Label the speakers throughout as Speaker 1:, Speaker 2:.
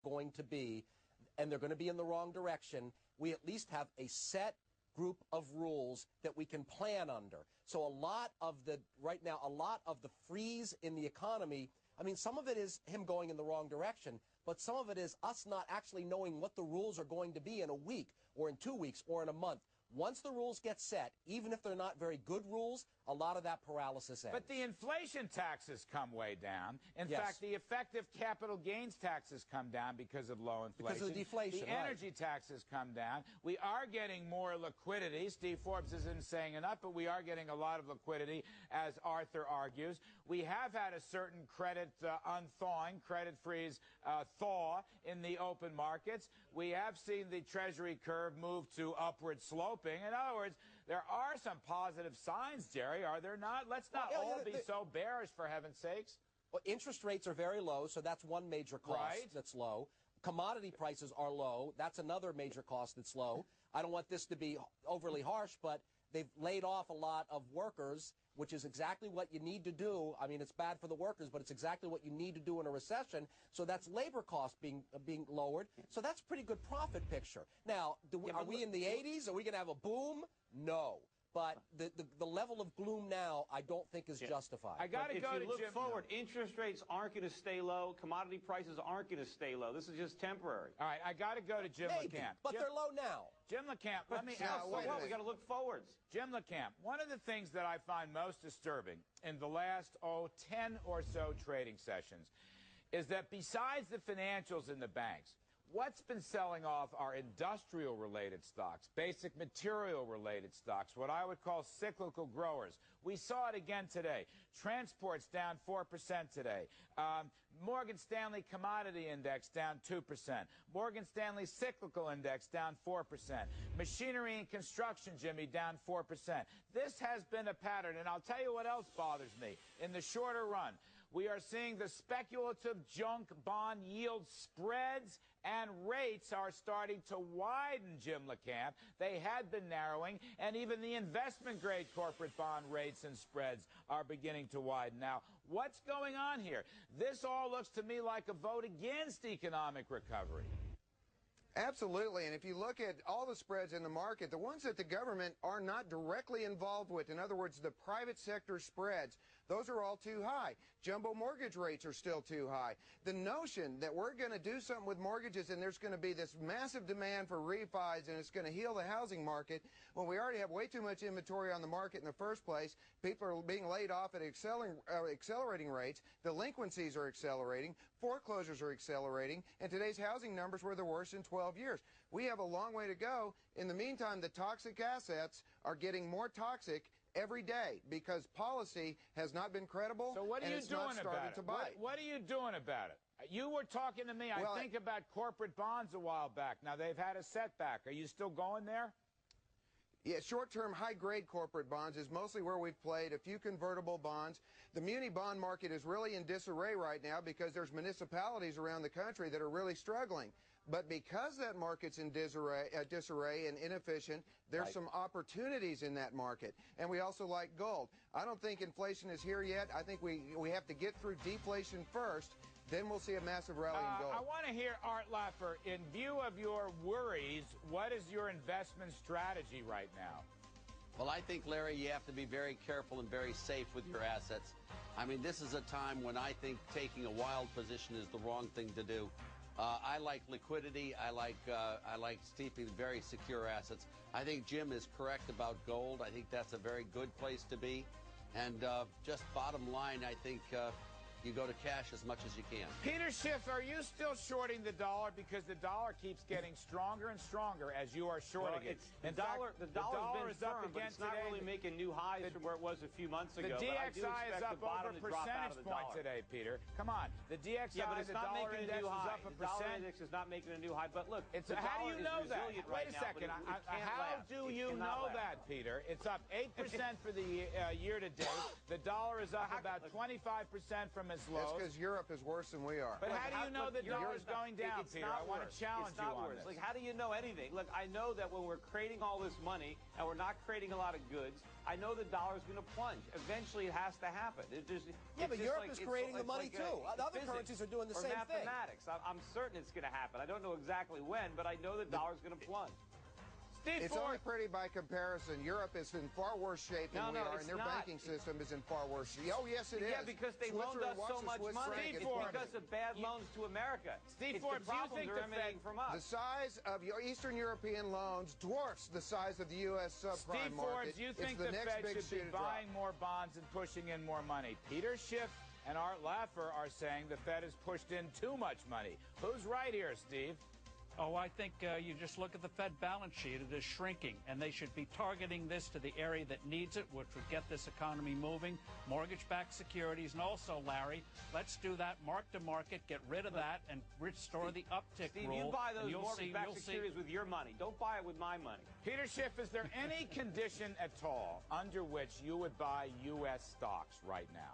Speaker 1: going to be, and they're going to be in the wrong direction, we at least have a set group of rules that we can plan under. So right now, a lot of the freeze in the economy, I mean, some of it is him going in the wrong direction, but some of it is us not actually knowing what the rules are going to be in a week or in 2 weeks or in a month. Once the rules get set, even if they're not very good rules, a lot of that paralysis ends.
Speaker 2: But the inflation taxes come way down. In
Speaker 1: Yes.
Speaker 2: fact, the effective capital gains taxes come down because of low inflation.
Speaker 1: Because of the deflation,
Speaker 2: The energy taxes come down. We are getting more liquidity. Steve Forbes isn't saying enough, but we are getting a lot of liquidity, as Arthur argues. We have had a certain credit unthawing, credit freeze thaw in the open markets. We have seen the Treasury curve move to upward sloping. In other words, there are some positive signs, Jerry, are there not? Let's not all be so bearish, for heaven's sakes.
Speaker 1: Well, interest rates are very low, so that's one major cost that's low. Commodity prices are low. That's another major cost that's low. I don't want this to be overly harsh, but they've laid off a lot of workers, which is exactly what you need to do. I mean, it's bad for the workers, but it's exactly what you need to do in a recession. So that's labor costs being lowered. So that's a pretty good profit picture. Now, are we in the 80s? Are we going to have a boom? No. But the level of gloom now, I don't think is justified.
Speaker 3: I got to go to look forward. Interest rates aren't going to stay low. Commodity prices aren't going to stay low. This is just temporary.
Speaker 2: All right, I got to go to Jim LeCamp.
Speaker 1: But they're low now.
Speaker 2: Jim LeCamp, let me
Speaker 3: ask. So what? We got to look forwards.
Speaker 2: Jim LeCamp, one of the things that I find most disturbing in the last 10 or so trading sessions is that besides the financials in the banks, what's been selling off are industrial-related stocks, basic material-related stocks, what I would call cyclical growers. We saw it again today. Transport's down 4% today. Morgan Stanley Commodity Index down 2%. Morgan Stanley Cyclical Index down 4%. Machinery and construction, Jimmy, down 4%. This has been a pattern, and I'll tell you what else bothers me. In the shorter run, we are seeing the speculative junk bond yield spreads and rates are starting to widen, Jim LeCamp. They had been narrowing, and even the investment-grade corporate bond rates and spreads are beginning to widen. Now, what's going on here? This all looks to me like a vote against economic recovery.
Speaker 4: Absolutely, and if you look at all the spreads in the market, the ones that the government are not directly involved with, in other words, the private sector spreads, those are all too high. Jumbo mortgage rates are still too high. The notion that we're going to do something with mortgages and there's going to be this massive demand for refis and it's going to heal the housing market when we already have way too much inventory on the market in the first place, people are being laid off at accelerating rates, delinquencies are accelerating, foreclosures are accelerating, and today's housing numbers were the worst in 12 years. We have a long way to go. In the meantime, the toxic assets are getting more toxic every day because policy has not been credible.
Speaker 2: So what are you doing about it? What are you doing about it? You were talking to me, I think, about corporate bonds a while back. Now, they've had a setback. Are you still going there?
Speaker 4: Yeah, short-term, high-grade corporate bonds is mostly where we've played, a few convertible bonds. The muni bond market is really in disarray right now because there's municipalities around the country that are really struggling. But because that market's in disarray and inefficient, there's some opportunities in that market. And we also like gold. I don't think inflation is here yet. I think we have to get through deflation first. Then we'll see a massive rally in gold.
Speaker 2: I want to hear, Art Laffer, in view of your worries, what is your investment strategy right now?
Speaker 5: Well, I think, Larry, you have to be very careful and very safe with your assets. I mean, this is a time when I think taking a wild position is the wrong thing to do. I like liquidity. I like keeping very secure assets. I think Jim is correct about gold. I think that's a very good place to be. And just bottom line, I think you go to cash as much as you can.
Speaker 2: Peter Schiff, are you still shorting the dollar? Because the dollar keeps getting stronger and stronger as you are shorting it.
Speaker 3: The dollar is up again today. It's not really making new highs from where it was a few months ago.
Speaker 2: The DXY is up over a percentage point today, Peter. Come on. The DXY, the dollar index is up a percent.
Speaker 3: The dollar index is not making a new high. But look,
Speaker 2: how do you know that? Wait a second. How do you know that, Peter? It's up 8% for the year to date. The dollar is up about 25% from its
Speaker 4: That's
Speaker 2: lows.
Speaker 4: because Europe is worse than we are.
Speaker 2: But how do you know the dollar's going down, Peter? I want to challenge you on this.
Speaker 3: Like, how do you know anything? Look, I know that when we're creating all this money and we're not creating a lot of goods, I know the dollar's going to plunge. Eventually, it has to happen.
Speaker 1: But Europe is creating the money, too. Other currencies are doing the same thing.
Speaker 3: Mathematics. I'm certain it's going to happen. I don't know exactly when, but I know the dollar's going to plunge.
Speaker 4: It's only pretty by comparison. Europe is in far worse shape than we are, and their banking system is in far worse shape. Oh, yes, it is.
Speaker 3: Yeah, because they loaned us so much money. It's because of bad loans to America.
Speaker 2: Steve Forbes, do you think the Fed
Speaker 3: from us?
Speaker 4: The size of your Eastern European loans dwarfs the size of the U.S. subprime market.
Speaker 2: Steve Forbes, you think the Fed should be buying more bonds and pushing in more money? Peter Schiff and Art Laffer are saying the Fed has pushed in too much money. Who's right here, Steve?
Speaker 6: Oh, I think you just look at the Fed balance sheet. It is shrinking, and they should be targeting this to the area that needs it, which would get this economy moving, mortgage-backed securities, and also, Larry, let's do that mark-to-market, get rid of that, and restore the uptick
Speaker 3: Steve,
Speaker 6: rule.
Speaker 3: you buy those mortgage-backed securities with your money. Don't buy it with my money.
Speaker 2: Peter Schiff, is there any condition at all under which you would buy U.S. stocks right now?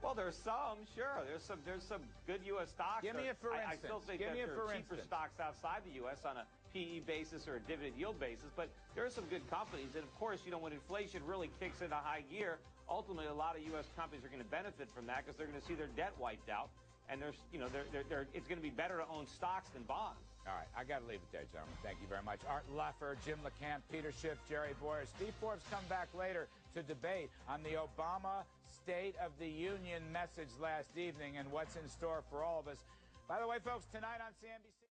Speaker 3: Well, there's some, sure. There's some good U.S. stocks.
Speaker 2: Give me a for instance.
Speaker 3: I still think that there are cheaper stocks outside the U.S. on a PE basis or a dividend yield basis, but there are some good companies. And, of course, you know, when inflation really kicks into high gear, ultimately a lot of U.S. companies are going to benefit from that because they're going to see their debt wiped out. And there's, you know, it's going to be better to own stocks than bonds. All
Speaker 2: right, I got to leave it there, gentlemen. Thank you very much. Art Laffer, Jim LeCamp, Peter Schiff, Jerry Boyer. Steve Forbes come back later to debate on the Obama State of the Union message last evening and what's in store for all of us. By the way, folks, tonight on CNBC.